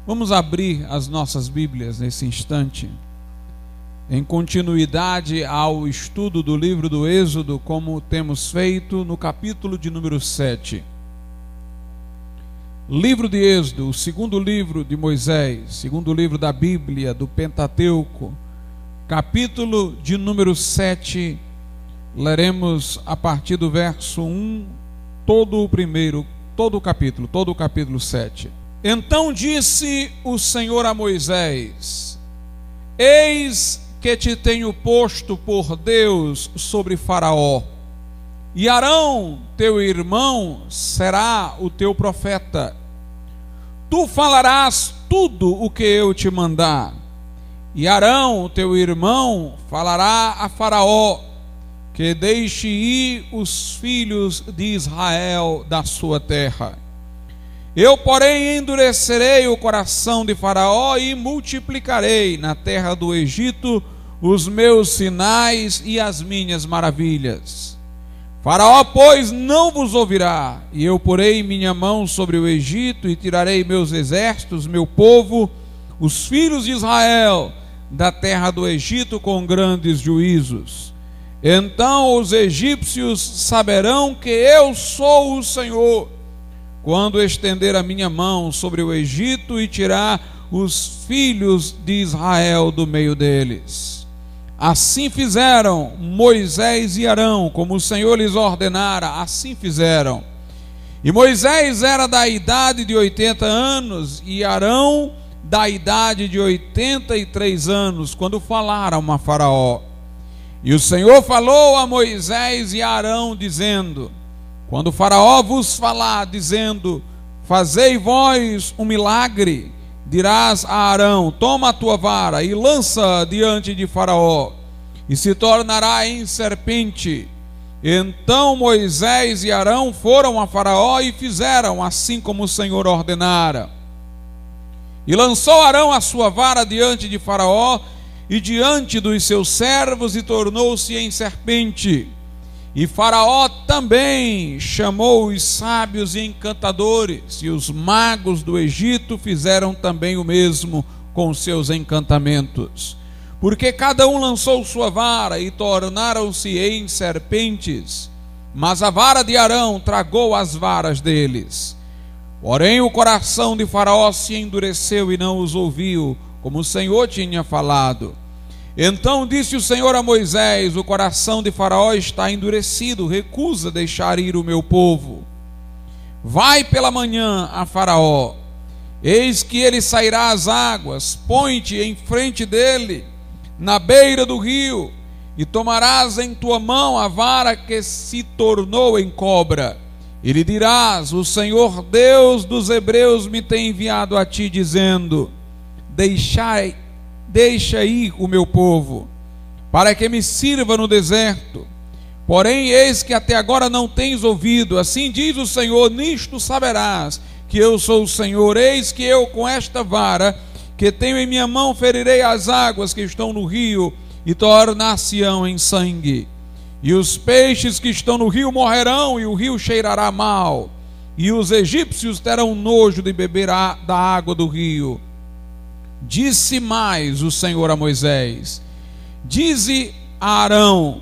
Vamos abrir as nossas Bíblias nesse instante, em continuidade ao estudo do livro do Êxodo, como temos feito no capítulo de número 7. Livro de Êxodo, o segundo livro de Moisés, segundo livro da Bíblia, do Pentateuco, capítulo de número 7, leremos a partir do verso 1, todo o capítulo 7. Então disse o Senhor a Moisés: Eis que te tenho posto por Deus sobre Faraó, e Arão, teu irmão, será o teu profeta. Tu falarás tudo o que eu te mandar, e Arão, teu irmão, falará a Faraó, que deixe ir os filhos de Israel da sua terra. Eu, porém, endurecerei o coração de Faraó e multiplicarei na terra do Egito os meus sinais e as minhas maravilhas. Faraó, pois, não vos ouvirá, e eu porei minha mão sobre o Egito e tirarei meus exércitos, meu povo, os filhos de Israel, da terra do Egito com grandes juízos. Então os egípcios saberão que eu sou o Senhor, quando estender a minha mão sobre o Egito e tirar os filhos de Israel do meio deles. Assim fizeram Moisés e Arão, como o Senhor lhes ordenara, assim fizeram. E Moisés era da idade de 80 anos, e Arão da idade de 83 anos, quando falaram a Faraó. E o Senhor falou a Moisés e a Arão, dizendo: Quando Faraó vos falar, dizendo: Fazei vós um milagre, dirás a Arão: Toma a tua vara e lança diante de Faraó, e se tornará em serpente. Então Moisés e Arão foram a Faraó e fizeram assim como o Senhor ordenara. E lançou Arão a sua vara diante de Faraó e diante dos seus servos, e tornou-se em serpente. E Faraó também chamou os sábios e encantadores, e os magos do Egito fizeram também o mesmo com seus encantamentos. Porque cada um lançou sua vara, e tornaram-se em serpentes, mas a vara de Arão tragou as varas deles. Porém o coração de Faraó se endureceu e não os ouviu, como o Senhor tinha falado. Então disse o Senhor a Moisés: O coração de Faraó está endurecido, recusa deixar ir o meu povo. Vai pela manhã a Faraó, eis que ele sairá às águas, põe-te em frente dele, na beira do rio, e tomarás em tua mão a vara que se tornou em cobra. E lhe dirás: O Senhor Deus dos Hebreus me tem enviado a ti, dizendo: Deixa ir o meu povo, para que me sirva no deserto. Porém, eis que até agora não tens ouvido. Assim diz o Senhor: Nisto saberás que eu sou o Senhor. Eis que eu, com esta vara que tenho em minha mão, ferirei as águas que estão no rio, e tornar-se-ão em sangue. E os peixes que estão no rio morrerão, e o rio cheirará mal, e os egípcios terão nojo de beber da água do rio. Disse mais o Senhor a Moisés: Dize a Arão: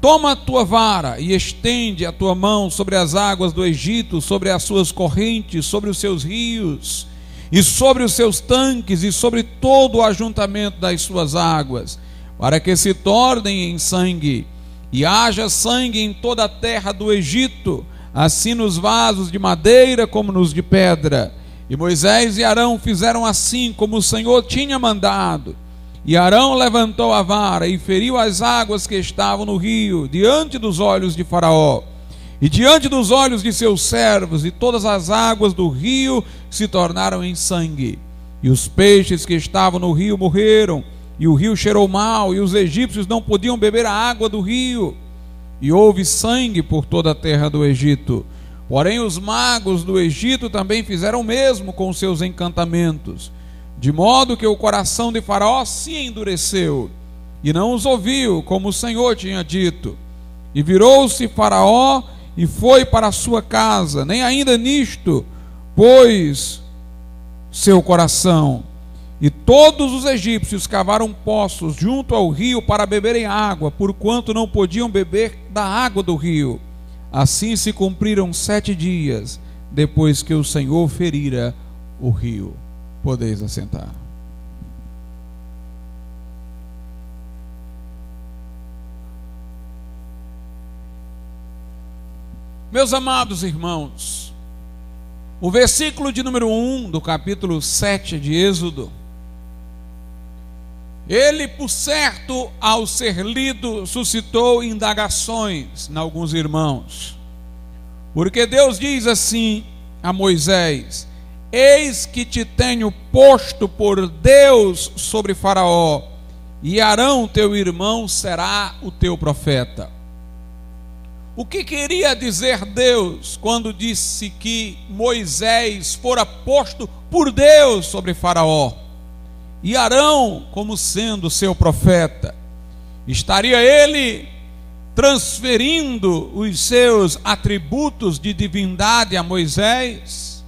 Toma a tua vara e estende a tua mão sobre as águas do Egito, sobre as suas correntes, sobre os seus rios, e sobre os seus tanques, e sobre todo o ajuntamento das suas águas, para que se tornem em sangue, e haja sangue em toda a terra do Egito, assim nos vasos de madeira como nos de pedra. E Moisés e Arão fizeram assim como o Senhor tinha mandado. E Arão levantou a vara e feriu as águas que estavam no rio, diante dos olhos de Faraó e diante dos olhos de seus servos, e todas as águas do rio se tornaram em sangue. E os peixes que estavam no rio morreram, e o rio cheirou mal, e os egípcios não podiam beber a água do rio. E houve sangue por toda a terra do Egito. Porém os magos do Egito também fizeram o mesmo com seus encantamentos, de modo que o coração de Faraó se endureceu, e não os ouviu, como o Senhor tinha dito. E virou-se Faraó e foi para a sua casa. Nem ainda nisto, pois seu coração. E todos os egípcios cavaram poços junto ao rio para beberem água, porquanto não podiam beber da água do rio. Assim se cumpriram 7 dias, depois que o Senhor ferira o rio. Podeis assentar. Meus amados irmãos, o versículo de número 1 do capítulo 7 de Êxodo, ele, por certo, ao ser lido, suscitou indagações em alguns irmãos. Porque Deus diz assim a Moisés: eis que te tenho posto por Deus sobre Faraó, e Arão teu irmão será o teu profeta. O que queria dizer Deus quando disse que Moisés fora posto por Deus sobre Faraó, e Arão como sendo seu profeta? Estaria ele transferindo os seus atributos de divindade a Moisés?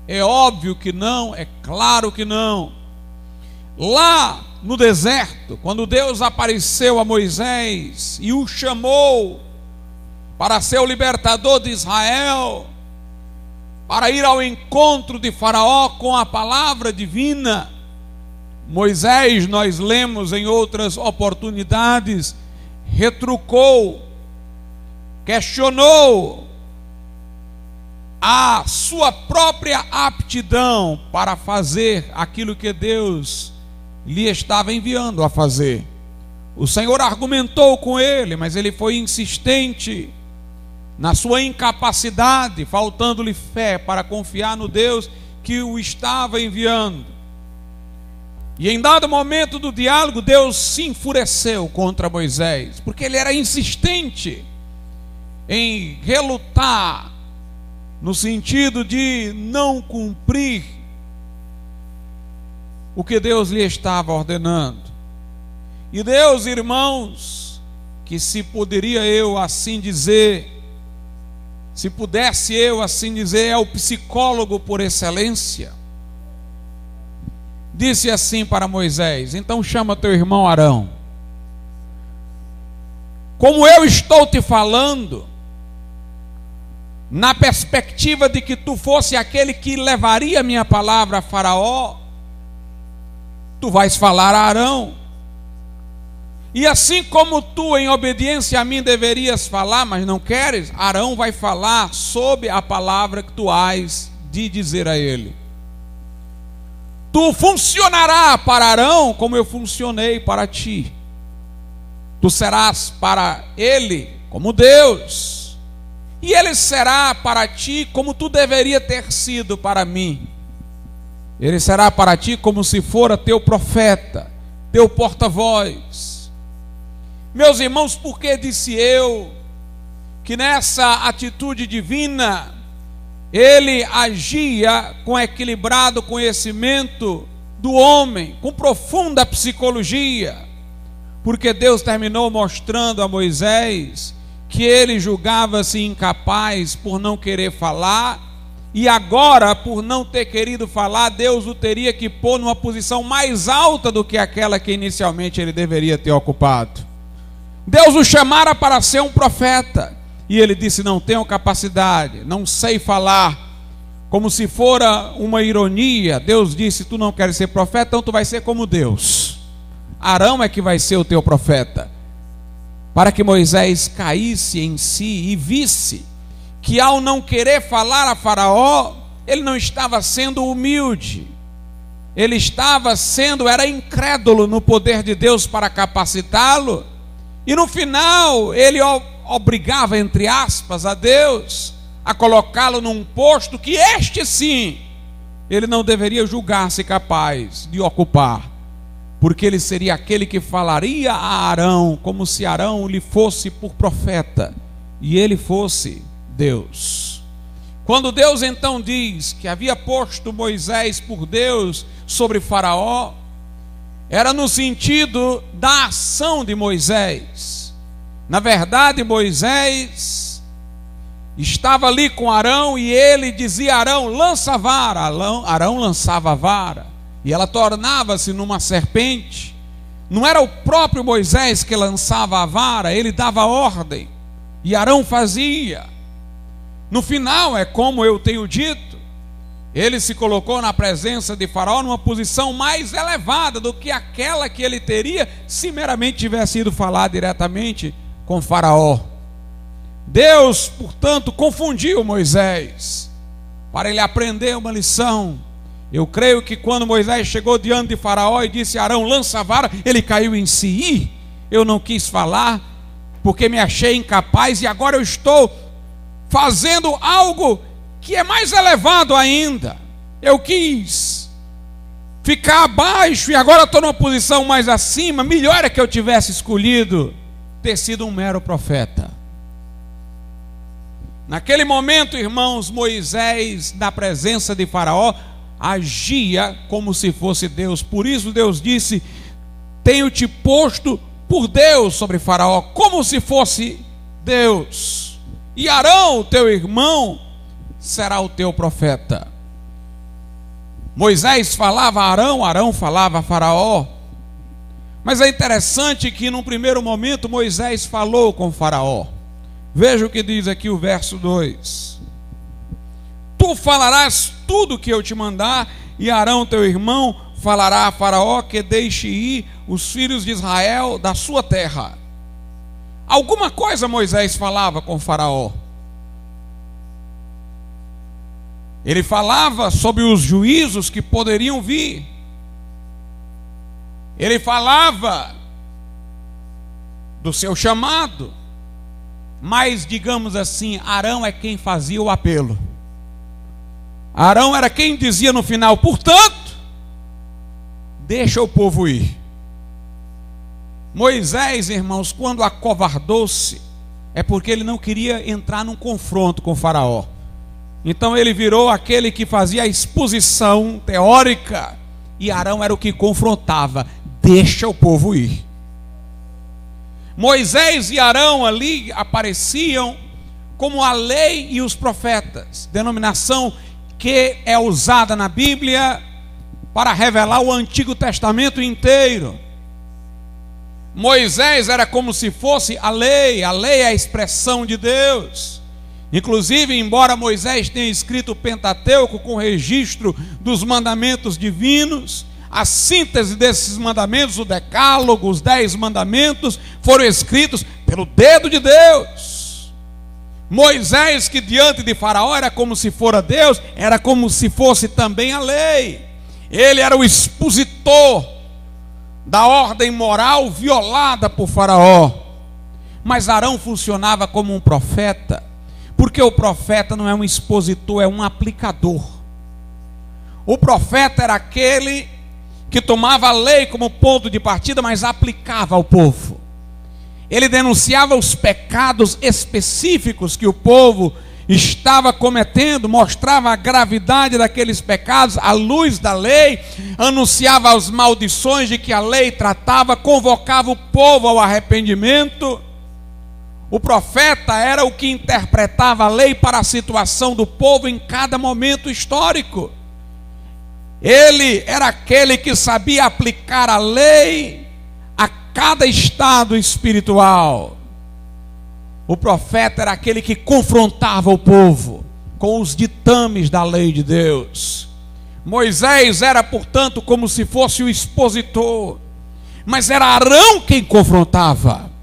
É óbvio que não, é claro que não. Lá no deserto, quando Deus apareceu a Moisés e o chamou para ser o libertador de Israel, para ir ao encontro de Faraó com a palavra divina, Moisés, nós lemos em outras oportunidades, retrucou, questionou a sua própria aptidão para fazer aquilo que Deus lhe estava enviando a fazer. O Senhor argumentou com ele, mas ele foi insistente na sua incapacidade, faltando-lhe fé para confiar no Deus que o estava enviando. E em dado momento do diálogo, Deus se enfureceu contra Moisés, porque ele era insistente em relutar, no sentido de não cumprir o que Deus lhe estava ordenando. E Deus, irmãos, que se poderia eu assim dizer, se pudesse eu assim dizer, é o psicólogo por excelência, disse assim para Moisés: então chama teu irmão Arão. Como eu estou te falando, na perspectiva de que tu fosse aquele que levaria minha palavra a Faraó, tu vais falar a Arão. E assim como tu, em obediência a mim, deverias falar, mas não queres, Arão vai falar sob a palavra que tu hás de dizer a ele. Tu funcionarás para Arão como eu funcionei para ti. Tu serás para ele como Deus, e ele será para ti como tu deveria ter sido para mim. Ele será para ti como se fora teu profeta, teu porta-voz. Meus irmãos, por que disse eu que nessa atitude divina ele agia com equilibrado conhecimento do homem, com profunda psicologia? Porque Deus terminou mostrando a Moisés que ele julgava-se incapaz por não querer falar, e agora, por não ter querido falar, Deus o teria que pôr numa posição mais alta do que aquela que inicialmente ele deveria ter ocupado. Deus o chamara para ser um profeta, e ele disse: não tenho capacidade, não sei falar. Como se fora uma ironia, Deus disse: tu não queres ser profeta, então tu vais ser como Deus. Arão é que vai ser o teu profeta. Para que Moisés caísse em si e visse que ao não querer falar a Faraó, ele não estava sendo humilde, ele estava sendo, era incrédulo no poder de Deus para capacitá-lo. E no final ele obrigava, entre aspas, a Deus a colocá-lo num posto que este sim, ele não deveria julgar-se capaz de ocupar, porque ele seria aquele que falaria a Arão, como se Arão lhe fosse por profeta, e ele fosse Deus. Quando Deus então diz que havia posto Moisés por Deus sobre Faraó, era no sentido da ação de Moisés. Na verdade, Moisés estava ali com Arão, e ele dizia a Arão: lança a vara. Arão lançava a vara, e ela tornava-se numa serpente. Não era o próprio Moisés que lançava a vara, ele dava ordem, e Arão fazia. No final, é como eu tenho dito, ele se colocou na presença de Faraó numa posição mais elevada do que aquela que ele teria se meramente tivesse ido falar diretamente com Faraó. Deus, portanto, confundiu Moisés para ele aprender uma lição. Eu creio que quando Moisés chegou diante de Faraó e disse: Arão, lança a vara, ele caiu em si. Eu não quis falar porque me achei incapaz, e agora eu estou fazendo algo que é mais elevado ainda. Eu quis ficar abaixo e agora estou numa posição mais acima. Melhor é que eu tivesse escolhido ter sido um mero profeta. Naquele momento, irmãos, Moisés, na presença de Faraó, agia como se fosse Deus. Por isso Deus disse: tenho-te posto por Deus sobre Faraó, como se fosse Deus. E Arão, teu irmão, será o teu profeta. Moisés falava a Arão, Arão falava a Faraó. Mas é interessante que num primeiro momento Moisés falou com Faraó. Veja o que diz aqui o verso 2: tu falarás tudo que eu te mandar, e Arão teu irmão falará a Faraó que deixe ir os filhos de Israel da sua terra. Alguma coisa Moisés falava com Faraó. Ele falava sobre os juízos que poderiam vir. Ele falava do seu chamado. Mas, digamos assim, Arão é quem fazia o apelo. Arão era quem dizia no final: portanto, deixa o povo ir. Moisés, irmãos, quando acovardou-se, é porque ele não queria entrar num confronto com Faraó. Então ele virou aquele que fazia a exposição teórica, e Arão era o que confrontava: deixa o povo ir. Moisés e Arão ali apareciam como a lei e os profetas, denominação que é usada na Bíblia para revelar o Antigo Testamento inteiro. Moisés era como se fosse a lei é a expressão de Deus. Inclusive, embora Moisés tenha escrito o Pentateuco com registro dos mandamentos divinos, a síntese desses mandamentos, o decálogo, os 10 mandamentos, foram escritos pelo dedo de Deus. Moisés, que diante de Faraó era como se fora Deus, era como se fosse também a lei. Ele era o expositor da ordem moral violada por Faraó. Mas Arão funcionava como um profeta, porque o profeta não é um expositor, é um aplicador. O profeta era aquele que tomava a lei como ponto de partida, mas aplicava ao povo. Ele denunciava os pecados específicos que o povo estava cometendo, mostrava a gravidade daqueles pecados à luz da lei, anunciava as maldições de que a lei tratava, convocava o povo ao arrependimento. O profeta era o que interpretava a lei para a situação do povo em cada momento histórico. Ele era aquele que sabia aplicar a lei a cada estado espiritual. O profeta era aquele que confrontava o povo com os ditames da lei de Deus. Moisés era, portanto, como se fosse o expositor, mas era Arão quem confrontava.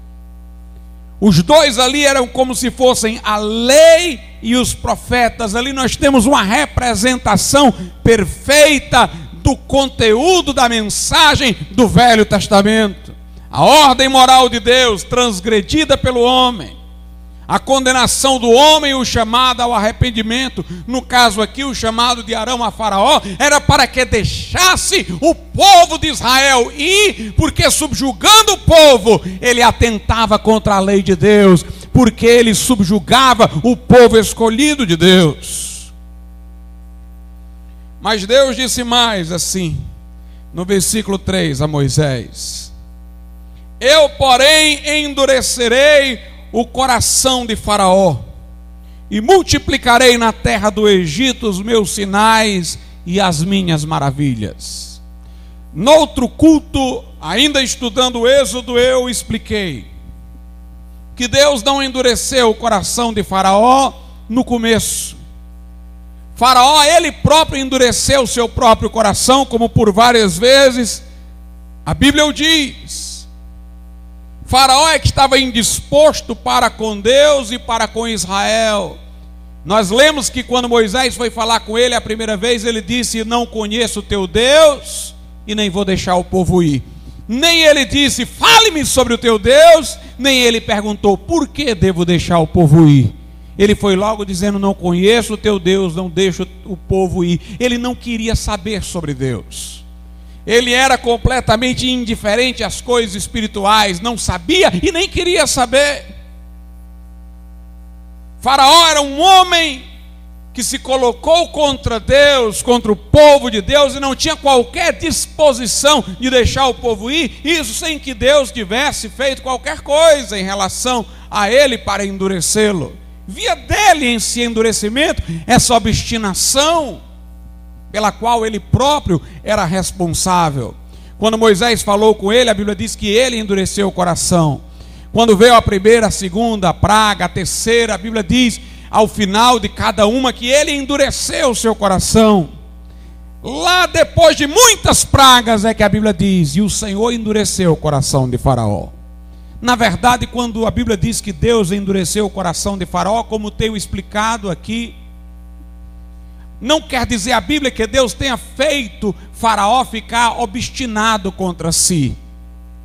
Os dois ali eram como se fossem a lei e os profetas. Ali nós temos uma representação perfeita do conteúdo da mensagem do Velho Testamento. A ordem moral de Deus transgredida pelo homem, a condenação do homem e o chamado ao arrependimento. No caso aqui, o chamado de Arão a Faraó era para que deixasse o povo de Israel ir, porque subjugando o povo, ele atentava contra a lei de Deus, porque ele subjugava o povo escolhido de Deus. Mas Deus disse mais assim, no versículo 3 a Moisés: eu, porém, endurecerei o coração de Faraó, e multiplicarei na terra do Egito os meus sinais e as minhas maravilhas. Noutro culto, ainda estudando o Êxodo, eu expliquei que Deus não endureceu o coração de Faraó no começo. Faraó, ele próprio endureceu o seu próprio coração, como por várias vezes a Bíblia o diz. Faraó é que estava indisposto para com Deus e para com Israel. Nós lemos que quando Moisés foi falar com ele a primeira vez, ele disse: não conheço o teu Deus e nem vou deixar o povo ir. Nem ele disse: fale-me sobre o teu Deus, nem ele perguntou: por que devo deixar o povo ir? Ele foi logo dizendo: não conheço o teu Deus, não deixo o povo ir. Ele não queria saber sobre Deus. Ele era completamente indiferente às coisas espirituais, não sabia e nem queria saber. Faraó era um homem que se colocou contra Deus, contra o povo de Deus, e não tinha qualquer disposição de deixar o povo ir, isso sem que Deus tivesse feito qualquer coisa em relação a ele para endurecê-lo. Via dele em si endurecimento, essa obstinação pela qual ele próprio era responsável. Quando Moisés falou com ele, a Bíblia diz que ele endureceu o coração. Quando veio a primeira, a segunda, a praga, a terceira, a Bíblia diz, ao final de cada uma, que ele endureceu o seu coração. Lá depois de muitas pragas é que a Bíblia diz: e o Senhor endureceu o coração de Faraó. Na verdade, quando a Bíblia diz que Deus endureceu o coração de Faraó, como tenho explicado aqui, não quer dizer a Bíblia que Deus tenha feito Faraó ficar obstinado contra si.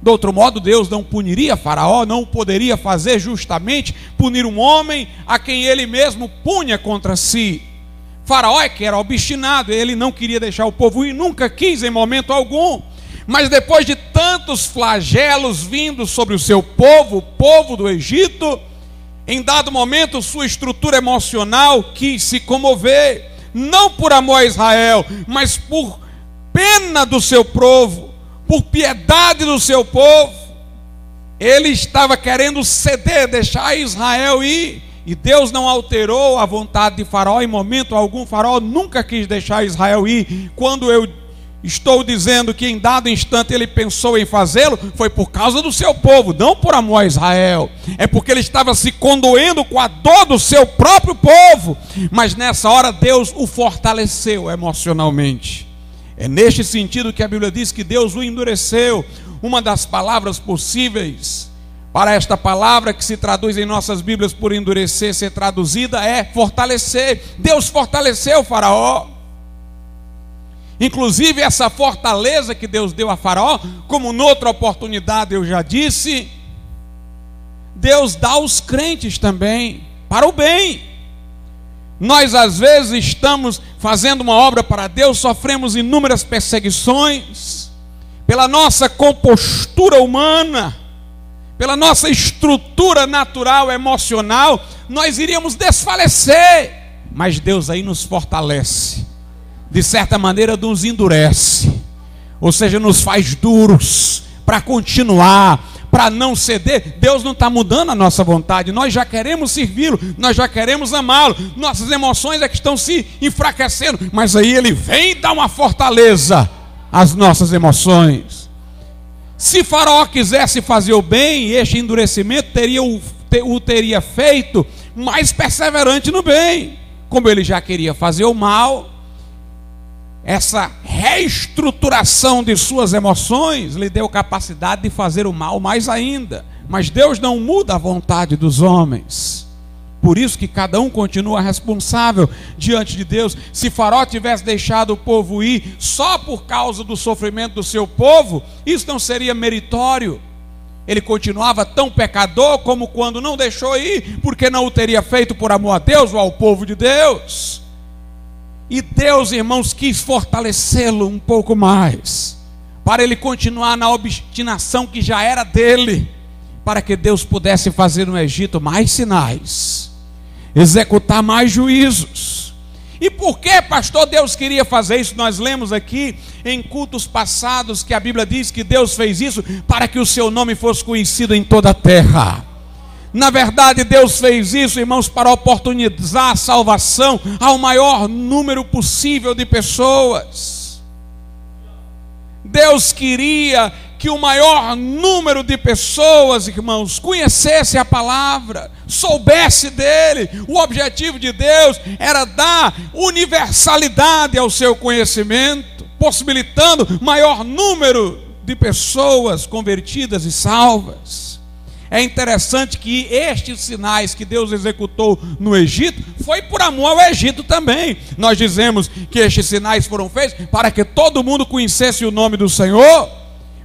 De outro modo, Deus não puniria Faraó, não poderia fazer justamente punir um homem a quem ele mesmo punha contra si. Faraó é que era obstinado, ele não queria deixar o povo ir, nunca quis em momento algum. Mas depois de tantos flagelos vindos sobre o seu povo, o povo do Egito, em dado momento sua estrutura emocional quis se comover, não por amor a Israel, mas por pena do seu povo, por piedade do seu povo. Ele estava querendo ceder, deixar Israel ir, e Deus não alterou a vontade de Faraó em momento algum. Faraó nunca quis deixar Israel ir. Quando eu estou dizendo que em dado instante ele pensou em fazê-lo, foi por causa do seu povo, não por amor a Israel. É porque ele estava se condoendo com a dor do seu próprio povo. Mas nessa hora Deus o fortaleceu emocionalmente. É neste sentido que a Bíblia diz que Deus o endureceu. Uma das palavras possíveis para esta palavra, que se traduz em nossas Bíblias por endurecer, ser traduzida, é fortalecer. Deus fortaleceu Faraó. Inclusive essa fortaleza que Deus deu a Faraó, como noutra oportunidade eu já disse, Deus dá aos crentes também, para o bem. Nós às vezes estamos fazendo uma obra para Deus, sofremos inúmeras perseguições, pela nossa compostura humana, pela nossa estrutura natural, emocional, nós iríamos desfalecer, mas Deus aí nos fortalece, de certa maneira nos endurece, ou seja, nos faz duros para continuar, para não ceder. Deus não está mudando a nossa vontade, nós já queremos servi-lo, nós já queremos amá-lo, nossas emoções é que estão se enfraquecendo, mas aí Ele vem e dá uma fortaleza às nossas emoções. Se Faraó quisesse fazer o bem, este endurecimento o teria feito mais perseverante no bem. Como ele já queria fazer o mal, essa reestruturação de suas emoções lhe deu capacidade de fazer o mal mais ainda. Mas Deus não muda a vontade dos homens. Por isso que cada um continua responsável diante de Deus. Se Faraó tivesse deixado o povo ir só por causa do sofrimento do seu povo, isso não seria meritório. Ele continuava tão pecador como quando não deixou ir, porque não o teria feito por amor a Deus ou ao povo de Deus. E Deus, irmãos, quis fortalecê-lo um pouco mais, para ele continuar na obstinação que já era dele, para que Deus pudesse fazer no Egito mais sinais, executar mais juízos. E por que, pastor, Deus queria fazer isso? Nós lemos aqui em cultos passados que a Bíblia diz que Deus fez isso para que o seu nome fosse conhecido em toda a terra. Na verdade, Deus fez isso, irmãos, para oportunizar a salvação ao maior número possível de pessoas. Deus queria que o maior número de pessoas, irmãos, conhecesse a palavra, soubesse dele. O objetivo de Deus era dar universalidade ao seu conhecimento, possibilitando maior número de pessoas convertidas e salvas. É interessante que estes sinais que Deus executou no Egito, foi por amor ao Egito também. Nós dizemos que estes sinais foram feitos para que todo mundo conhecesse o nome do Senhor,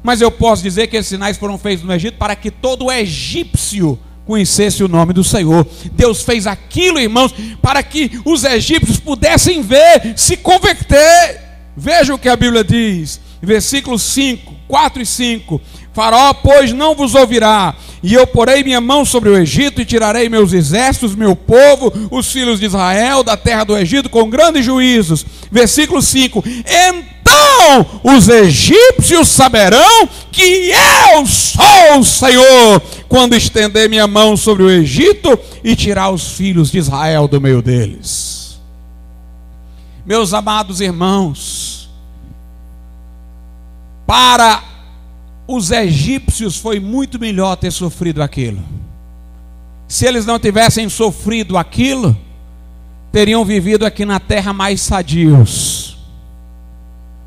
mas eu posso dizer que esses sinais foram feitos no Egito para que todo egípcio conhecesse o nome do Senhor. Deus fez aquilo, irmãos, para que os egípcios pudessem ver, se converter. Veja o que a Bíblia diz, versículos 5, 4 e 5. Faraó, pois, não vos ouvirá, e eu porei minha mão sobre o Egito, e tirarei meus exércitos, meu povo, os filhos de Israel, da terra do Egito, com grandes juízos. Versículo 5. Então os egípcios saberão que eu sou o Senhor, quando estender minha mão sobre o Egito, e tirar os filhos de Israel do meio deles. Meus amados irmãos, para os egípcios foi muito melhor ter sofrido aquilo. Se eles não tivessem sofrido aquilo, teriam vivido aqui na terra mais sadios,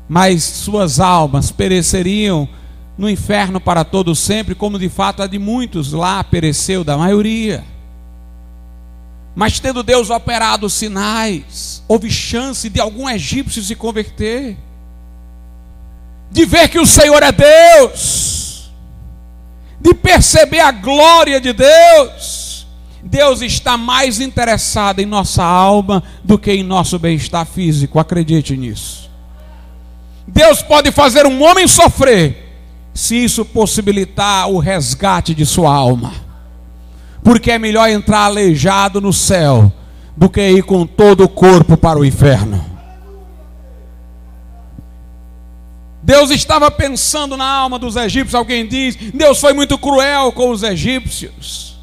mas suas almas pereceriam no inferno para todo sempre, como de fato a de muitos lá pereceu, da maioria. Mas tendo Deus operado sinais, houve chance de algum egípcio se converter, de ver que o Senhor é Deus, de perceber a glória de Deus. Deus está mais interessado em nossa alma do que em nosso bem-estar físico, acredite nisso. Deus pode fazer um homem sofrer, se isso possibilitar o resgate de sua alma, porque é melhor entrar aleijado no céu do que ir com todo o corpo para o inferno. Deus estava pensando na alma dos egípcios. Alguém diz, Deus foi muito cruel com os egípcios.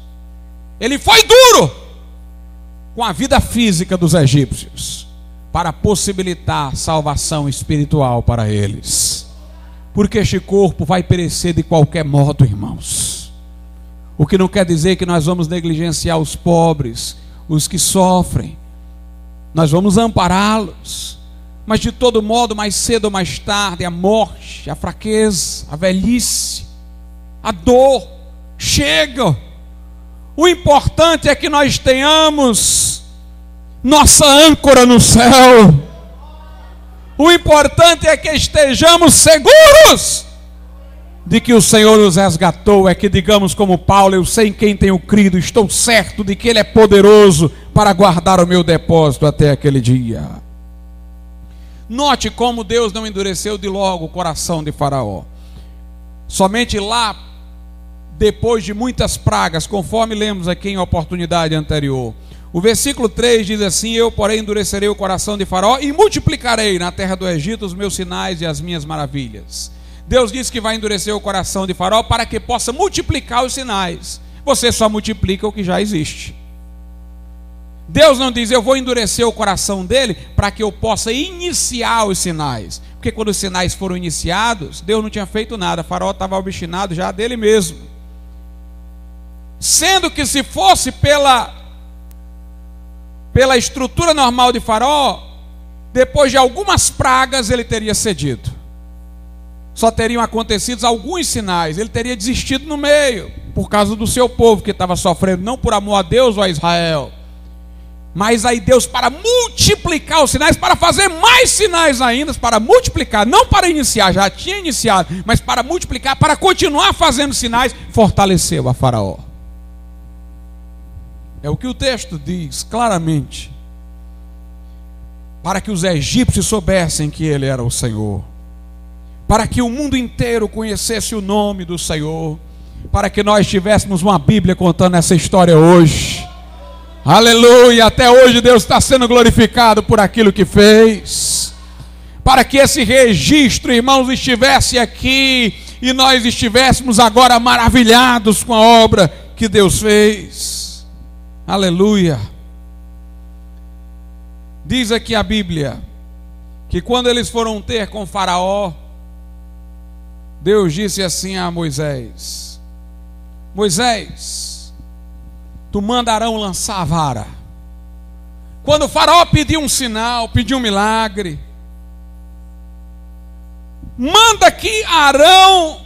Ele foi duro com a vida física dos egípcios, para possibilitar salvação espiritual para eles. Porque este corpo vai perecer de qualquer modo, irmãos. O que não quer dizer que nós vamos negligenciar os pobres, os que sofrem. Nós vamos ampará-los. Mas de todo modo, mais cedo ou mais tarde, a morte, a fraqueza, a velhice, a dor chegam. O importante é que nós tenhamos nossa âncora no céu. O importante é que estejamos seguros de que o Senhor nos resgatou. É que digamos como Paulo, eu sei em quem tenho crido, estou certo de que Ele é poderoso para guardar o meu depósito até aquele dia. Note como Deus não endureceu de logo o coração de Faraó. Somente lá, depois de muitas pragas, conforme lemos aqui em oportunidade anterior. O versículo 3 diz assim: eu, porém, endurecerei o coração de Faraó e multiplicarei na terra do Egito os meus sinais e as minhas maravilhas. Deus diz que vai endurecer o coração de Faraó para que possa multiplicar os sinais. Você só multiplica o que já existe. Deus não diz, eu vou endurecer o coração dele para que eu possa iniciar os sinais. Porque quando os sinais foram iniciados, Deus não tinha feito nada. Faraó estava obstinado já dele mesmo. Sendo que se fosse pela estrutura normal de Faraó, depois de algumas pragas ele teria cedido. Só teriam acontecido alguns sinais. Ele teria desistido no meio, por causa do seu povo que estava sofrendo, não por amor a Deus ou a Israel. Mas aí Deus, para multiplicar os sinais, para fazer mais sinais ainda, para multiplicar, não para iniciar, já tinha iniciado, mas para multiplicar, para continuar fazendo sinais, fortaleceu a Faraó. É o que o texto diz claramente, para que os egípcios soubessem que Ele era o Senhor, para que o mundo inteiro conhecesse o nome do Senhor, para que nós tivéssemos uma Bíblia contando essa história hoje. Aleluia, até hoje Deus está sendo glorificado por aquilo que fez, para que esse registro, irmãos, estivesse aqui e nós estivéssemos agora maravilhados com a obra que Deus fez. Aleluia. Diz aqui a Bíblia que quando eles foram ter com Faraó, Deus disse assim a Moisés: Moisés, tu manda Arão lançar a vara. Quando o Faraó pediu um sinal, pediu um milagre, manda que Arão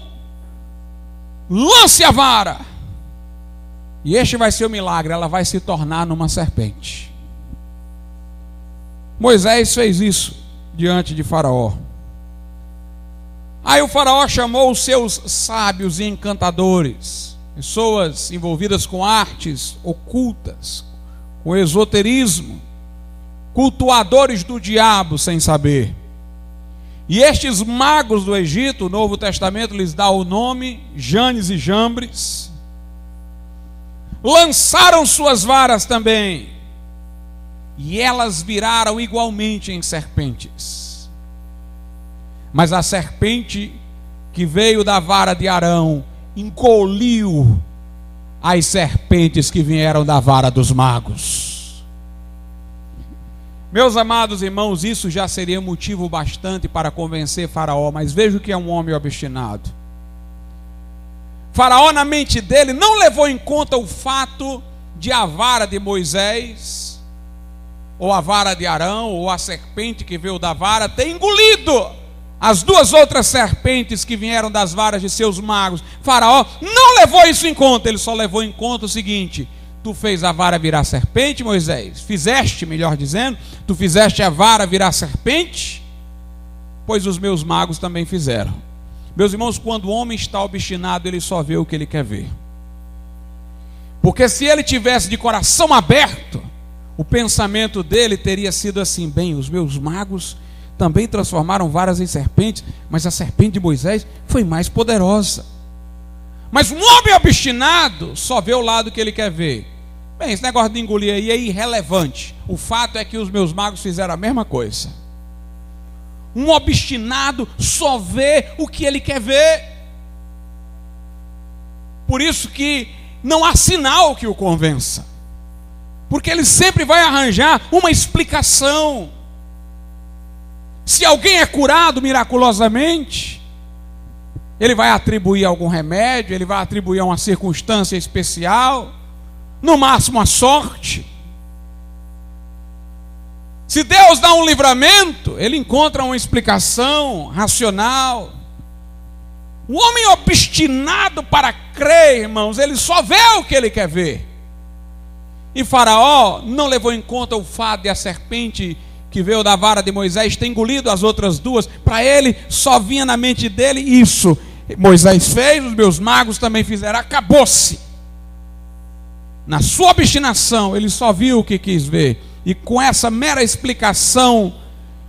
lance a vara. E este vai ser o milagre, ela vai se tornar numa serpente. Moisés fez isso diante de Faraó. Aí o Faraó chamou os seus sábios e encantadores, pessoas envolvidas com artes ocultas, com esoterismo, cultuadores do diabo sem saber. E estes magos do Egito, o Novo Testamento lhes dá o nome, Janes e Jambres, lançaram suas varas também, e elas viraram igualmente em serpentes. Mas a serpente que veio da vara de Arão engoliu as serpentes que vieram da vara dos magos. Meus amados irmãos, isso já seria motivo bastante para convencer Faraó, mas veja que é um homem obstinado. Faraó, na mente dele, não levou em conta o fato de a vara de Moisés, ou a vara de Arão, ou a serpente que veio da vara, ter engolido as duas outras serpentes que vieram das varas de seus magos. Faraó não levou isso em conta, ele só levou em conta o seguinte: tu fez a vara virar serpente, Moisés? Fizeste, melhor dizendo, tu fizeste a vara virar serpente? Pois os meus magos também fizeram. Meus irmãos, quando o homem está obstinado, ele só vê o que ele quer ver. Porque se ele tivesse de coração aberto, o pensamento dele teria sido assim: bem, os meus magos também transformaram varas em serpentes, mas a serpente de Moisés foi mais poderosa. Mas um homem obstinado só vê o lado que ele quer ver. Bem, esse negócio de engolir aí é irrelevante. O fato é que os meus magos fizeram a mesma coisa. Um obstinado só vê o que ele quer ver. Por isso que não há sinal que o convença, porque ele sempre vai arranjar uma explicação. Se alguém é curado miraculosamente, ele vai atribuir algum remédio, ele vai atribuir a uma circunstância especial, no máximo a sorte. Se Deus dá um livramento, ele encontra uma explicação racional. O homem obstinado para crer, irmãos, ele só vê o que ele quer ver. E Faraó não levou em conta o fato de a serpente que veio da vara de Moisés ter engolido as outras duas. Para ele só vinha na mente dele isso: Moisés fez, os meus magos também fizeram, acabou-se. Na sua obstinação, ele só viu o que quis ver. E com essa mera explicação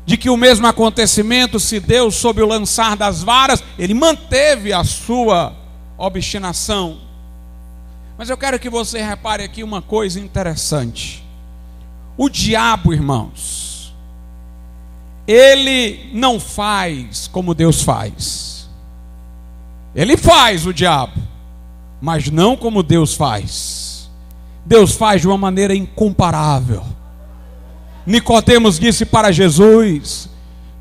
de que o mesmo acontecimento se deu sob o lançar das varas, ele manteve a sua obstinação. Mas eu quero que você repare aqui uma coisa interessante. O diabo, irmãos, ele não faz como Deus faz. Ele faz, o diabo, mas não como Deus faz. Deus faz de uma maneira incomparável. Nicodemos disse para Jesus,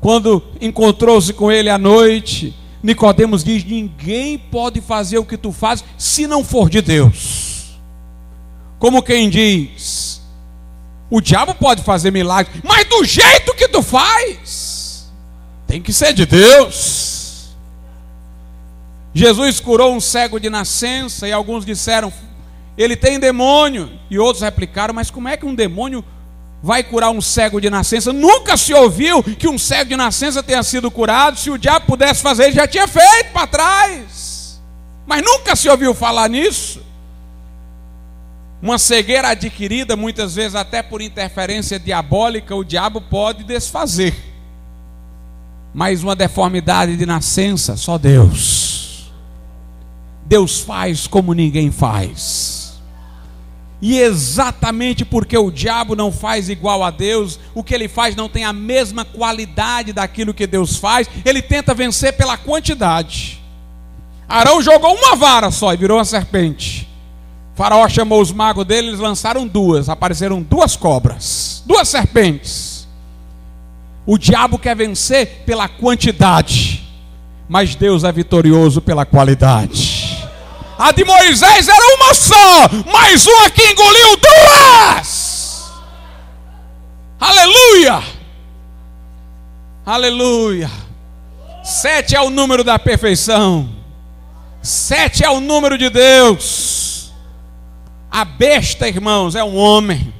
quando encontrou-se com ele à noite, Nicodemos diz: ninguém pode fazer o que tu fazes se não for de Deus. Como quem diz: o diabo pode fazer milagres, mas do jeito que tu faz, tem que ser de Deus. Jesus curou um cego de nascença, e alguns disseram: ele tem demônio. E outros replicaram: mas como é que um demônio vai curar um cego de nascença? Nunca se ouviu que um cego de nascença tenha sido curado. Se o diabo pudesse fazer, ele já tinha feito para trás. Mas nunca se ouviu falar nisso. Uma cegueira adquirida, muitas vezes até por interferência diabólica, o diabo pode desfazer. Mas uma deformidade de nascença, só Deus. Deus faz como ninguém faz. E exatamente porque o diabo não faz igual a Deus, o que ele faz não tem a mesma qualidade daquilo que Deus faz, ele tenta vencer pela quantidade. Arão jogou uma vara só e virou uma serpente. Faraó chamou os magos dele, eles lançaram duas, apareceram duas cobras, duas serpentes. O diabo quer vencer pela quantidade, mas Deus é vitorioso pela qualidade. A de Moisés era uma só, mas uma que engoliu duas. Aleluia! Aleluia! 7 é o número da perfeição. 7 é o número de Deus. A besta, irmãos, é um homem.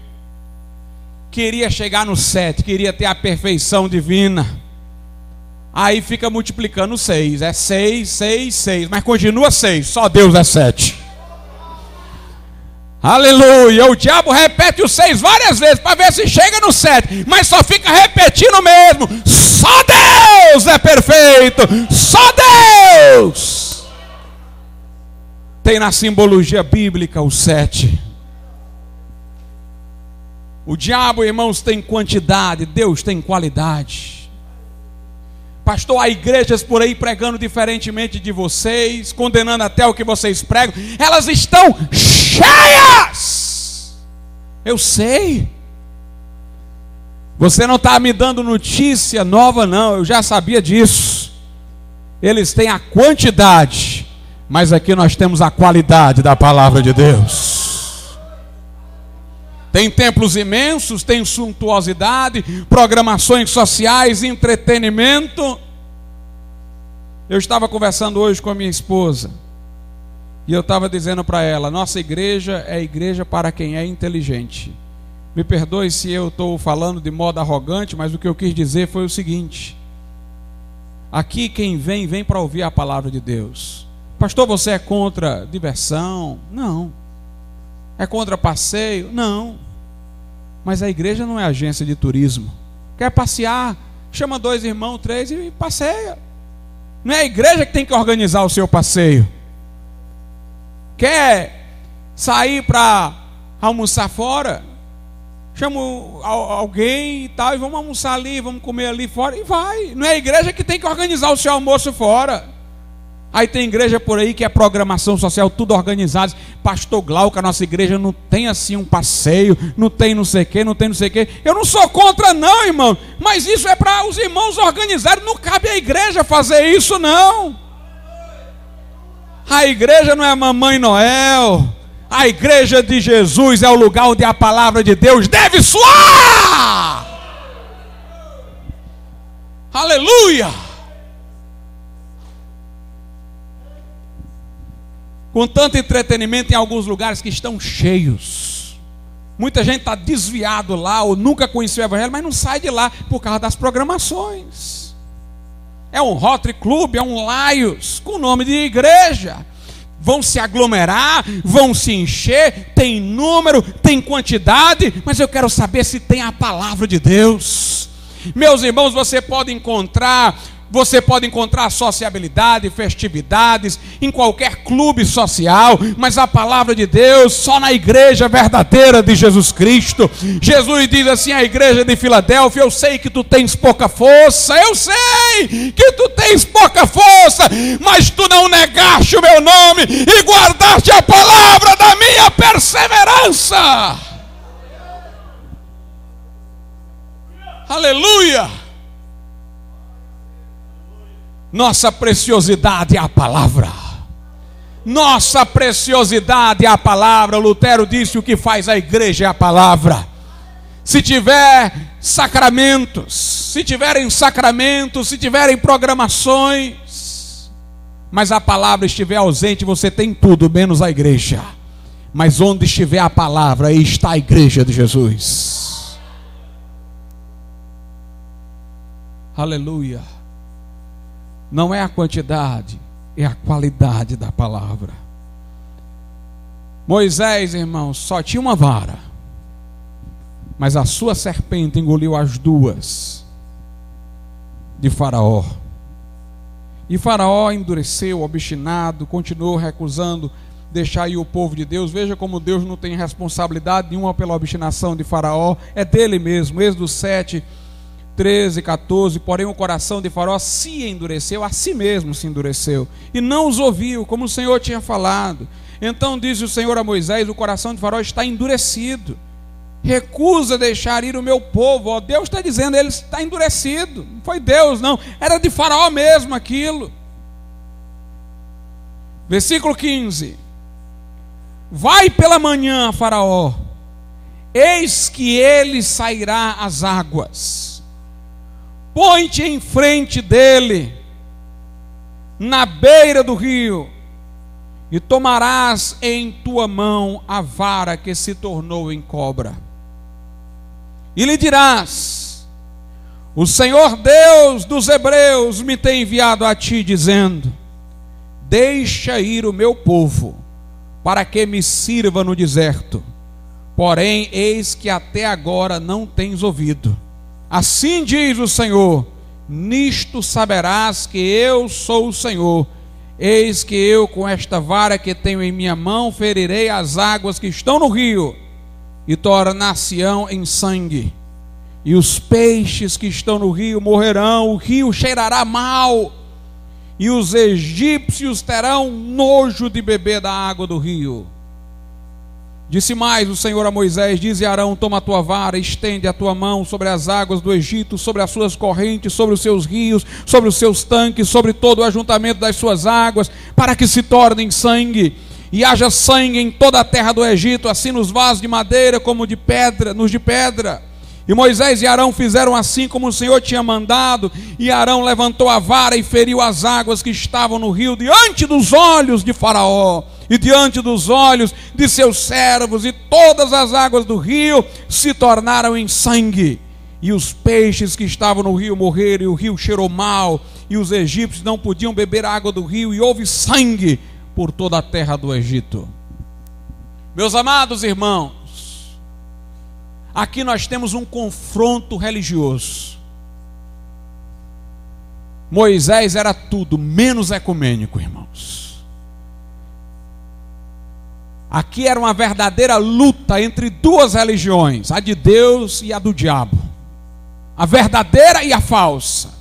Queria chegar no 7, queria ter a perfeição divina. Aí fica multiplicando 6. É 6, 6, 6. Mas continua 6. Só Deus é 7. Aleluia. O diabo repete o 6 várias vezes para ver se chega no 7. Mas só fica repetindo mesmo. Só Deus é perfeito. Só Deus. Tem na simbologia bíblica o 7. O diabo, irmãos, tem quantidade. Deus tem qualidade. Pastor, há igrejas por aí pregando diferentemente de vocês, condenando até o que vocês pregam. Elas estão cheias. Eu sei. Você não está me dando notícia nova, não. Eu já sabia disso. Eles têm a quantidade, mas aqui nós temos a qualidade da palavra de Deus. Tem templos imensos, tem suntuosidade, programações sociais, entretenimento. Eu estava conversando hoje com a minha esposa e eu estava dizendo para ela: nossa igreja é igreja para quem é inteligente. Me perdoe se eu estou falando de modo arrogante, mas o que eu quis dizer foi o seguinte: aqui quem vem, vem para ouvir a palavra de Deus. Pastor, você é contra diversão? Não. É contra passeio? Não. Mas a igreja não é agência de turismo. Quer passear? Chama 2 irmãos, 3 e passeia. Não é a igreja que tem que organizar o seu passeio. Quer sair para almoçar fora? Chama alguém e tal, e vamos almoçar ali, vamos comer ali fora, e vai. Não é a igreja que tem que organizar o seu almoço fora. Aí tem igreja por aí que é programação social, tudo organizado. Pastor Glauco, a nossa igreja não tem assim um passeio, não tem não sei o que, não tem não sei o que. Eu não sou contra não, irmão, mas isso é para os irmãos organizarem. Não cabe à igreja fazer isso não. A igreja não é Mamãe Noel. A igreja de Jesus é o lugar onde a palavra de Deus deve soar. Aleluia. Com tanto entretenimento em alguns lugares que estão cheios. Muita gente está desviado lá, ou nunca conheceu o evangelho, mas não sai de lá por causa das programações. É um Rotary Club, é um Laios, com nome de igreja. Vão se aglomerar, vão se encher, tem número, tem quantidade, mas eu quero saber se tem a palavra de Deus. Meus irmãos, você pode encontrar sociabilidade, festividades, em qualquer clube social, mas a palavra de Deus só na igreja verdadeira de Jesus Cristo. Jesus diz assim à igreja de Filadélfia: eu sei que tu tens pouca força, eu sei que tu tens pouca força, mas tu não negaste o meu nome e guardaste a palavra da minha perseverança. Aleluia. Nossa preciosidade é a palavra. Nossa preciosidade é a palavra. Lutero disse: o que faz a igreja é a palavra. Se tiver sacramentos, se tiverem programações, mas a palavra estiver ausente, você tem tudo menos a igreja. Mas onde estiver a palavra, aí está a igreja de Jesus. Aleluia. Não é a quantidade, é a qualidade da palavra. Moisés, irmãos, só tinha uma vara, mas a sua serpente engoliu as duas de Faraó. E Faraó endureceu, obstinado, continuou recusando deixar ir o povo de Deus. Veja como Deus não tem responsabilidade nenhuma pela obstinação de Faraó, é dele mesmo. Êxodo 7, 13, 14, porém o coração de Faraó se endureceu, a si mesmo se endureceu, e não os ouviu, como o Senhor tinha falado. Então disse o Senhor a Moisés: o coração de Faraó está endurecido, recusa deixar ir o meu povo. Ó, Deus está dizendo, ele está endurecido. Não foi Deus, não, era de Faraó mesmo aquilo. Versículo 15: vai pela manhã, Faraó, eis que ele sairá às águas, põe-te em frente dele, na beira do rio, e tomarás em tua mão a vara que se tornou em cobra, e lhe dirás: o Senhor Deus dos hebreus me tem enviado a ti, dizendo: deixa ir o meu povo, para que me sirva no deserto. Porém, eis que até agora não tens ouvido. Assim diz o Senhor: nisto saberás que eu sou o Senhor. Eis que eu, com esta vara que tenho em minha mão, ferirei as águas que estão no rio, e tornar-se-ão em sangue. E os peixes que estão no rio morrerão, o rio cheirará mal, e os egípcios terão nojo de beber da água do rio. Disse mais o Senhor a Moisés: dize a Arão: toma a tua vara, estende a tua mão sobre as águas do Egito, sobre as suas correntes, sobre os seus rios, sobre os seus tanques, sobre todo o ajuntamento das suas águas, para que se tornem sangue, e haja sangue em toda a terra do Egito, assim nos vasos de madeira como de pedra, nos de pedra. E Moisés e Arão fizeram assim como o Senhor tinha mandado, e Arão levantou a vara e feriu as águas que estavam no rio diante dos olhos de Faraó e diante dos olhos de seus servos, e todas as águas do rio se tornaram em sangue, e os peixes que estavam no rio morreram, e o rio cheirou mal, e os egípcios não podiam beber a água do rio, e houve sangue por toda a terra do Egito. Meus amados irmãos, aqui nós temos um confronto religioso. Moisés era tudo menos ecumênico, irmãos. Aqui era uma verdadeira luta entre duas religiões, a de Deus e a do diabo, a verdadeira e a falsa.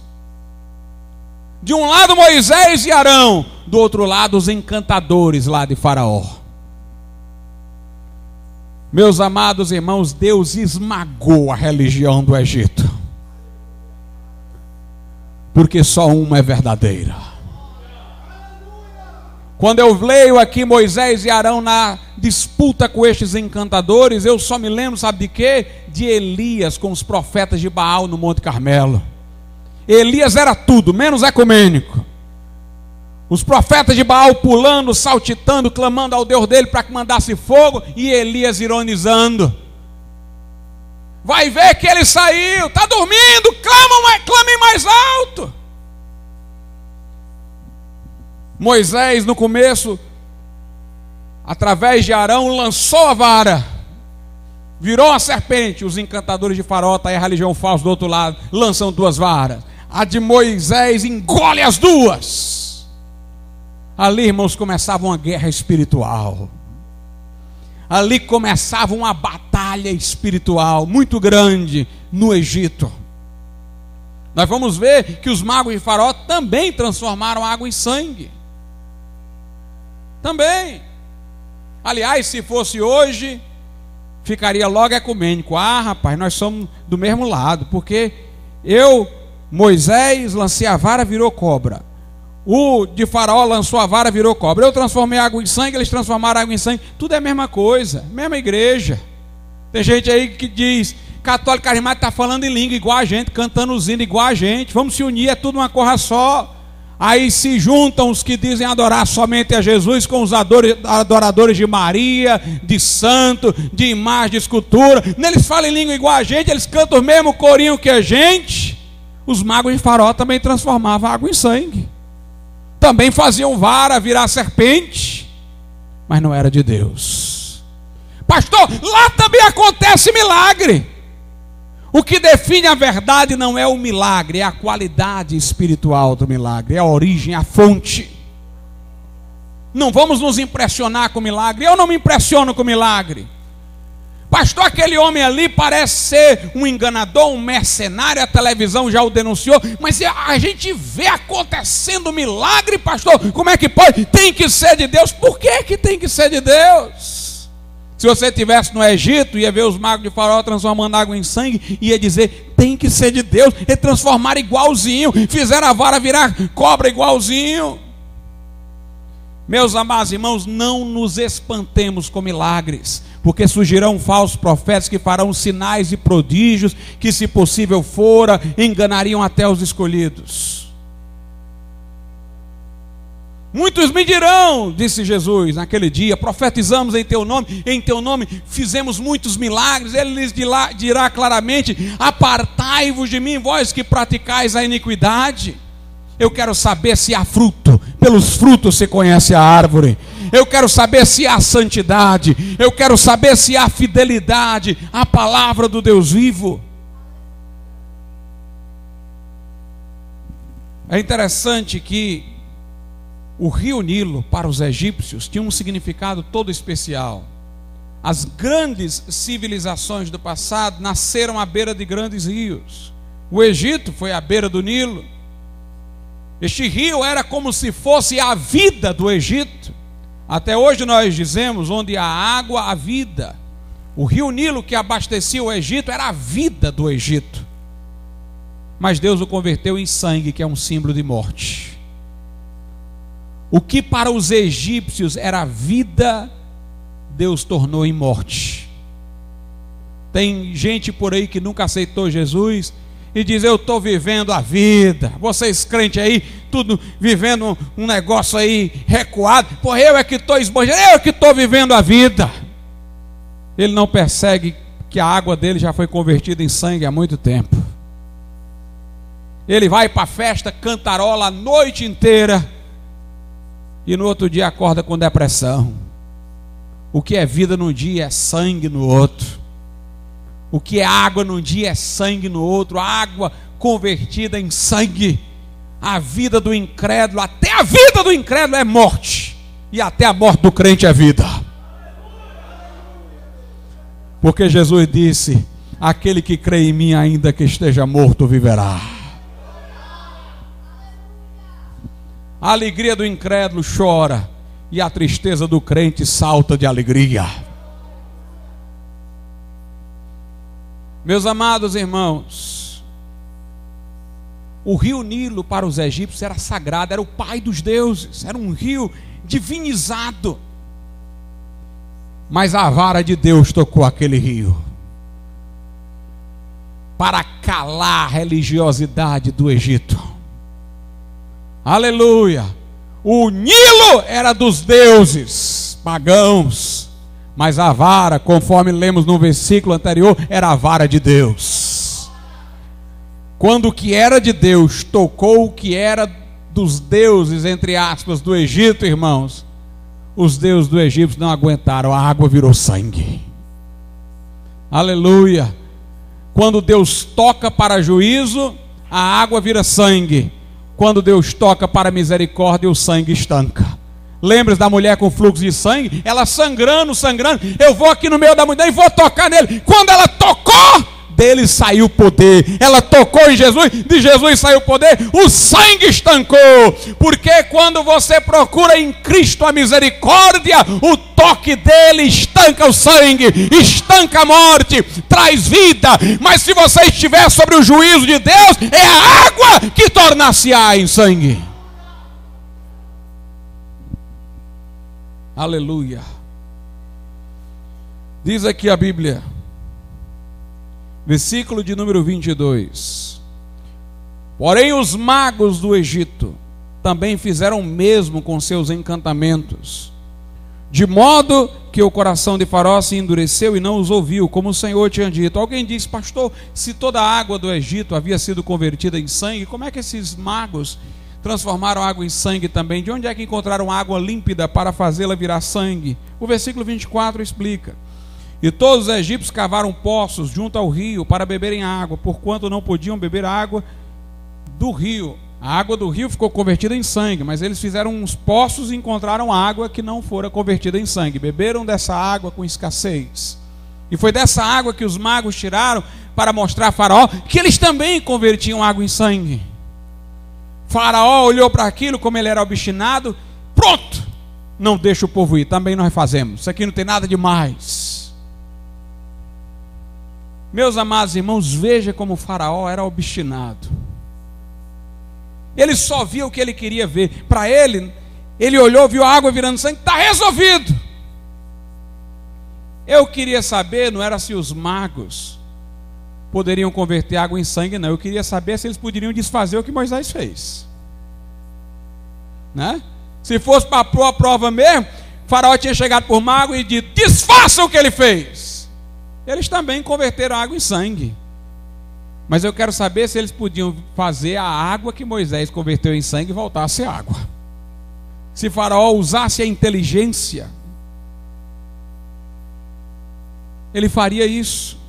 De um lado Moisés e Arão, do outro lado os encantadores lá de Faraó. Meus amados irmãos, Deus esmagou a religião do Egito, porque só uma é verdadeira. Quando eu leio aqui Moisés e Arão na disputa com estes encantadores, eu só me lembro, sabe de quê? De Elias com os profetas de Baal no Monte Carmelo. Elias era tudo, menos ecumênico. Os profetas de Baal pulando, saltitando, clamando ao Deus dele para que mandasse fogo, e Elias ironizando. Vai ver que ele saiu, está dormindo, clame mais alto. Moisés no começo, através de Arão, lançou a vara, virou uma serpente. Os encantadores de Faraó, está aí a religião falsa do outro lado, lançam duas varas. A de Moisés engole as duas. Ali, irmãos, começava uma guerra espiritual. Ali começava uma batalha espiritual muito grande no Egito. Nós vamos ver que os magos de Faraó também transformaram a água em sangue. Também. Aliás, se fosse hoje, ficaria logo ecumênico. Ah, rapaz, nós somos do mesmo lado, porque Moisés, lancei a vara, virou cobra. O de Faraó lançou a vara, virou cobra. Eu transformei água em sangue, eles transformaram água em sangue. Tudo é a mesma coisa, mesma igreja. Tem gente aí que diz: católico carismático está falando em língua igual a gente, cantando os hinos igual a gente. Vamos se unir, é tudo uma corra só. Aí se juntam os que dizem adorar somente a Jesus com os adoradores de Maria, de santo, de imagem, de escultura. Eles falam em língua igual a gente, eles cantam o mesmo corinho que a gente. Os magos de Faraó também transformavam água em sangue. Também faziam vara virar serpente, mas não era de Deus. Pastor, lá também acontece milagre. O que define a verdade não é o milagre, é a qualidade espiritual do milagre, é a origem, a fonte. Não vamos nos impressionar com milagre. Eu não me impressiono com milagre, Pastor, aquele homem ali parece ser um enganador, um mercenário, a televisão já o denunciou, mas a gente vê acontecendo milagre, pastor, como é que pode? Tem que ser de Deus. Por que que tem que ser de Deus? Se você estivesse no Egito, ia ver os magos de Faraó transformando água em sangue, ia dizer, tem que ser de Deus. E transformaram igualzinho, fizeram a vara virar cobra igualzinho. Meus amados irmãos, não nos espantemos com milagres, porque surgirão falsos profetas que farão sinais e prodígios, que se possível fora, enganariam até os escolhidos. Muitos me dirão, disse Jesus naquele dia, profetizamos em teu nome fizemos muitos milagres. Ele lhes dirá claramente, apartai-vos de mim, vós que praticais a iniquidade. Eu quero saber se há fruto, pelos frutos se conhece a árvore. Eu quero saber se há santidade, eu quero saber se há fidelidade à palavra do Deus vivo. É interessante que o rio Nilo para os egípcios tinha um significado todo especial. As grandes civilizações do passado nasceram à beira de grandes rios. O Egito foi à beira do Nilo. Este rio era como se fosse a vida do Egito. Até hoje nós dizemos, onde há água, há vida. O rio Nilo que abastecia o Egito era a vida do Egito. Mas Deus o converteu em sangue, que é um símbolo de morte. O que para os egípcios era vida, Deus tornou em morte. Tem gente por aí que nunca aceitou Jesus e diz, eu estou vivendo a vida. Vocês crentes aí, tudo vivendo um negócio aí recuado. Porra, eu é que estou esbanjando, eu é que estou vivendo a vida. Ele não percebe que a água dele já foi convertida em sangue há muito tempo. Ele vai para a festa, cantarola a noite inteira e no outro dia acorda com depressão. O que é vida num dia é sangue no outro. O que é água num dia é sangue no outro. Água convertida em sangue. A vida do incrédulo, até a vida do incrédulo é morte, e até a morte do crente é vida. Porque Jesus disse, aquele que crê em mim, ainda que esteja morto, viverá. A alegria do incrédulo chora, e a tristeza do crente salta de alegria. Meus amados irmãos, o rio Nilo para os egípcios era sagrado, era o pai dos deuses, era um rio divinizado. Mas a vara de Deus tocou aquele rio para calar a religiosidade do Egito. Aleluia! O Nilo era dos deuses pagãos, mas a vara, conforme lemos no versículo anterior, era a vara de Deus. Quando o que era de Deus tocou o que era dos deuses, entre aspas, do Egito, irmãos, os deuses do Egito não aguentaram, a água virou sangue. Aleluia! Quando Deus toca para juízo, a água vira sangue. Quando Deus toca para misericórdia, o sangue estanca. Lembra-se da mulher com fluxo de sangue? Ela sangrando, eu vou aqui no meio da mulher e vou tocar nele. Quando ela tocou, dele saiu o poder. Ela tocou em Jesus, de Jesus saiu o poder, o sangue estancou. Porque quando você procura em Cristo a misericórdia, o toque dele estanca o sangue, estanca a morte, traz vida. Mas se você estiver sobre o juízo de Deus, é a água que torna-se-á em sangue. Aleluia. Diz aqui a Bíblia, versículo de número 22. Porém os magos do Egito também fizeram o mesmo com seus encantamentos, de modo que o coração de Faraó se endureceu e não os ouviu, como o Senhor tinha dito. Alguém disse, pastor, se toda a água do Egito havia sido convertida em sangue, como é que esses magos transformaram água em sangue também? De onde é que encontraram água límpida para fazê-la virar sangue? O versículo 24 explica. E todos os egípcios cavaram poços junto ao rio para beberem água, porquanto não podiam beber água do rio. A água do rio ficou convertida em sangue, mas eles fizeram uns poços e encontraram água que não fora convertida em sangue. Beberam dessa água com escassez. E foi dessa água que os magos tiraram para mostrar a Faraó que eles também convertiam água em sangue. Faraó olhou para aquilo, como ele era obstinado, pronto, não deixa o povo ir, também nós fazemos, isso aqui não tem nada demais. Meus amados irmãos, veja como o Faraó era obstinado. Ele só via o que ele queria ver. Para ele olhou, viu a água virando sangue, está resolvido. Eu queria saber, não era se os magos poderiam converter água em sangue, não. Eu queria saber se eles poderiam desfazer o que Moisés fez, né? Se fosse para a prova mesmo, Faraó tinha chegado por mago e dito: desfaça o que ele fez. Eles também converteram água em sangue. Mas eu quero saber se eles podiam fazer a água que Moisés converteu em sangue voltar a ser água. Se Faraó usasse a inteligência, ele faria isso.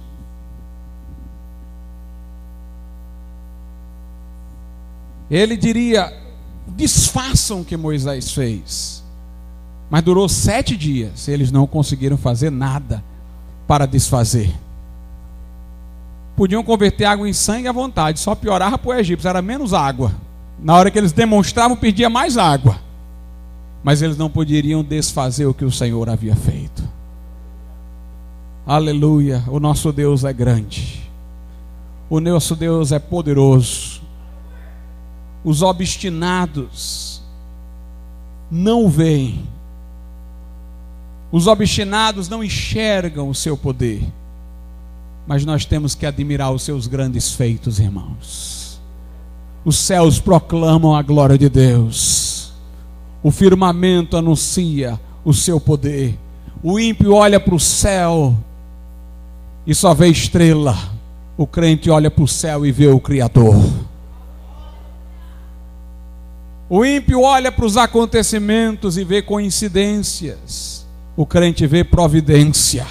Ele diria: desfaçam o que Moisés fez. Mas durou 7 dias, eles não conseguiram fazer nada para desfazer. Podiam converter água em sangue à vontade, só piorava para o egípcio, era menos água. Na hora que eles demonstravam, pedia mais água. Mas eles não poderiam desfazer o que o Senhor havia feito. Aleluia, o nosso Deus é grande. O nosso Deus é poderoso. Os obstinados não veem. Os obstinados não enxergam o seu poder. Mas nós temos que admirar os seus grandes feitos, irmãos. Os céus proclamam a glória de Deus. O firmamento anuncia o seu poder. O ímpio olha para o céu e só vê estrela. O crente olha para o céu e vê o Criador. O ímpio olha para os acontecimentos e vê coincidências. O crente vê providência.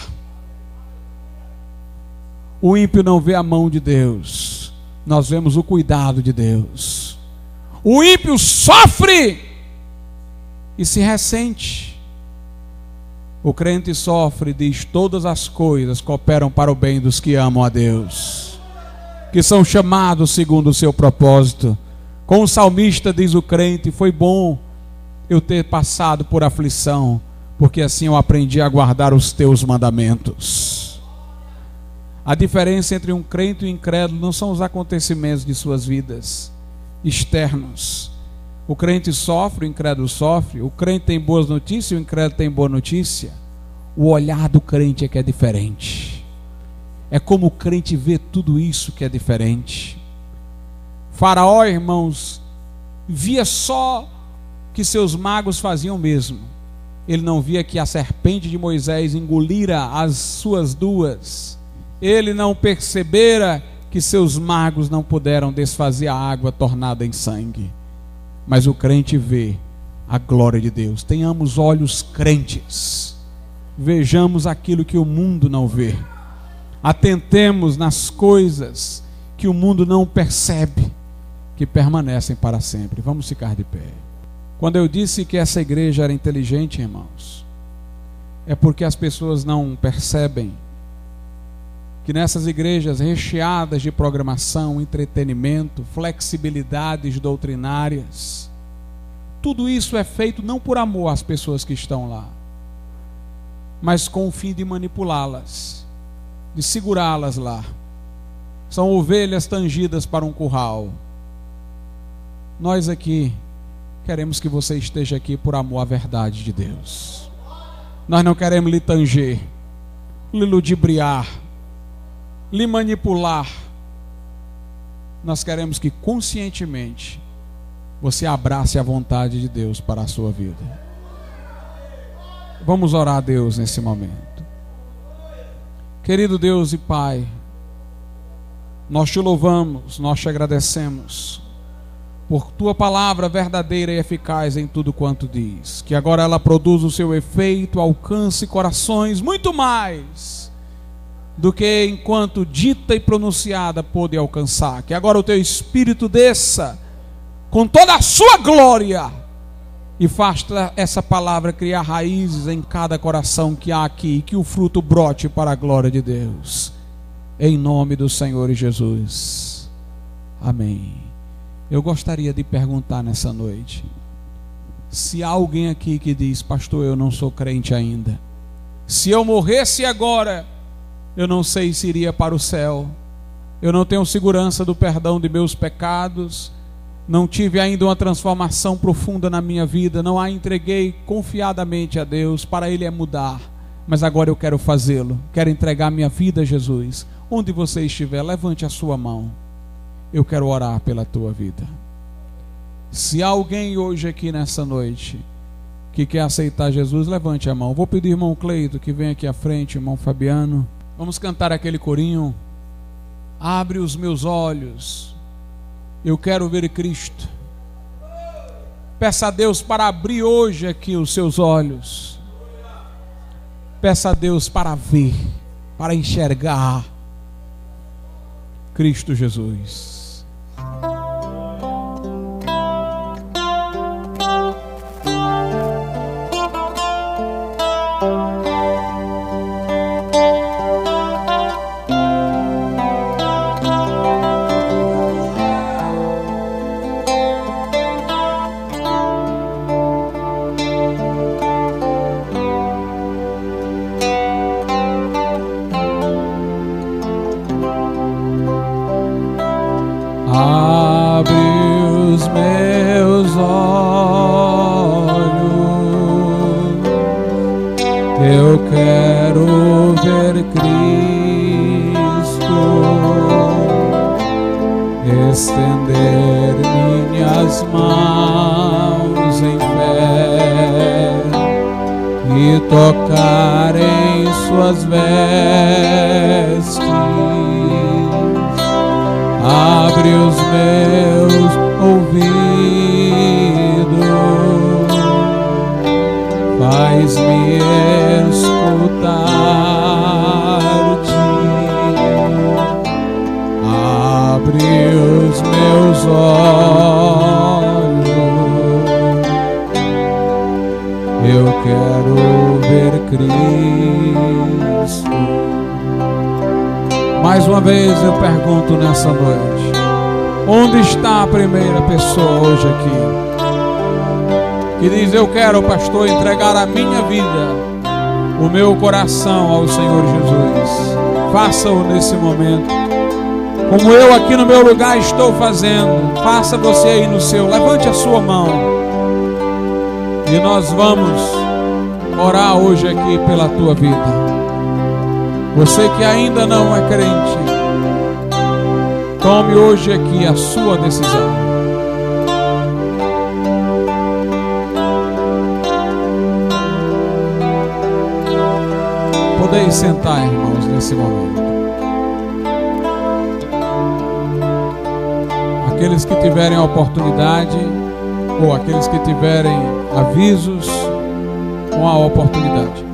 O ímpio não vê a mão de Deus. Nós vemos o cuidado de Deus. O ímpio sofre e se ressente. O crente sofre e diz: todas as coisas cooperam para o bem dos que amam a Deus, que são chamados segundo o seu propósito. Com o salmista diz o crente: foi bom eu ter passado por aflição, porque assim eu aprendi a guardar os teus mandamentos. A diferença entre um crente e um incrédulo não são os acontecimentos de suas vidas externos. O crente sofre, o incrédulo sofre. O crente tem boas notícias, o incrédulo tem boa notícia. O olhar do crente é que é diferente. É como o crente vê tudo isso que é diferente. Faraó, irmãos, via só que seus magos faziam o mesmo. Ele não via que a serpente de Moisés engolira as suas duas. Ele não percebera que seus magos não puderam desfazer a água tornada em sangue. Mas o crente vê a glória de Deus. Tenhamos olhos crentes. Vejamos aquilo que o mundo não vê. Atentemos nas coisas que o mundo não percebe, que permanecem para sempre. Vamos ficar de pé. Quando eu disse que essa igreja era inteligente, irmãos, é porque as pessoas não percebem que nessas igrejas recheadas de programação, entretenimento, flexibilidades doutrinárias, tudo isso é feito não por amor às pessoas que estão lá, mas com o fim de manipulá-las, de segurá-las lá. São ovelhas tangidas para um curral. Nós aqui queremos que você esteja aqui por amor à verdade de Deus. Nós não queremos lhe tanger, lhe ludibriar, lhe manipular. Nós queremos que conscientemente você abrace a vontade de Deus para a sua vida. Vamos orar a Deus nesse momento. Querido Deus e Pai, nós te louvamos, nós te agradecemos por tua palavra verdadeira e eficaz em tudo quanto diz, que agora ela produza o seu efeito, alcance corações muito mais do que enquanto dita e pronunciada pôde alcançar. Que agora o teu Espírito desça com toda a sua glória e faça essa palavra criar raízes em cada coração que há aqui, e que o fruto brote para a glória de Deus, em nome do Senhor Jesus, amém. Eu gostaria de perguntar nessa noite, se há alguém aqui que diz: pastor, eu não sou crente ainda, se eu morresse agora, eu não sei se iria para o céu, eu não tenho segurança do perdão de meus pecados, não tive ainda uma transformação profunda na minha vida, não a entreguei confiadamente a Deus, para Ele é mudar, mas agora eu quero fazê-lo, quero entregar minha vida a Jesus. Onde você estiver, levante a sua mão, eu quero orar pela tua vida. Se há alguém hoje aqui nessa noite que quer aceitar Jesus, levante a mão. Vou pedir irmão Cleito que vem aqui à frente, irmão Fabiano, vamos cantar aquele corinho. Abre os meus olhos, eu quero ver Cristo. Peça a Deus para abrir hoje aqui os seus olhos. Peça a Deus para ver, para enxergar Cristo Jesus. Abre os meus olhos, eu quero ver Cristo, estender minhas mãos em fé e tocar em suas vestes. Abre os meus ouvidos, faz-me escutar-te. Abre os meus olhos, eu quero ver Cristo. Mais uma vez eu pergunto nessa noite: onde está a primeira pessoa hoje aqui que diz: eu quero, pastor, entregar a minha vida, o meu coração ao Senhor Jesus? Faça-o nesse momento, como eu aqui no meu lugar estou fazendo. Faça você aí no seu, levante a sua mão e nós vamos orar hoje aqui pela tua vida. Você que ainda não é crente, tome hoje aqui a sua decisão. Podeis sentar, irmãos, nesse momento. Aqueles que tiverem a oportunidade, ou aqueles que tiverem avisos com a oportunidade.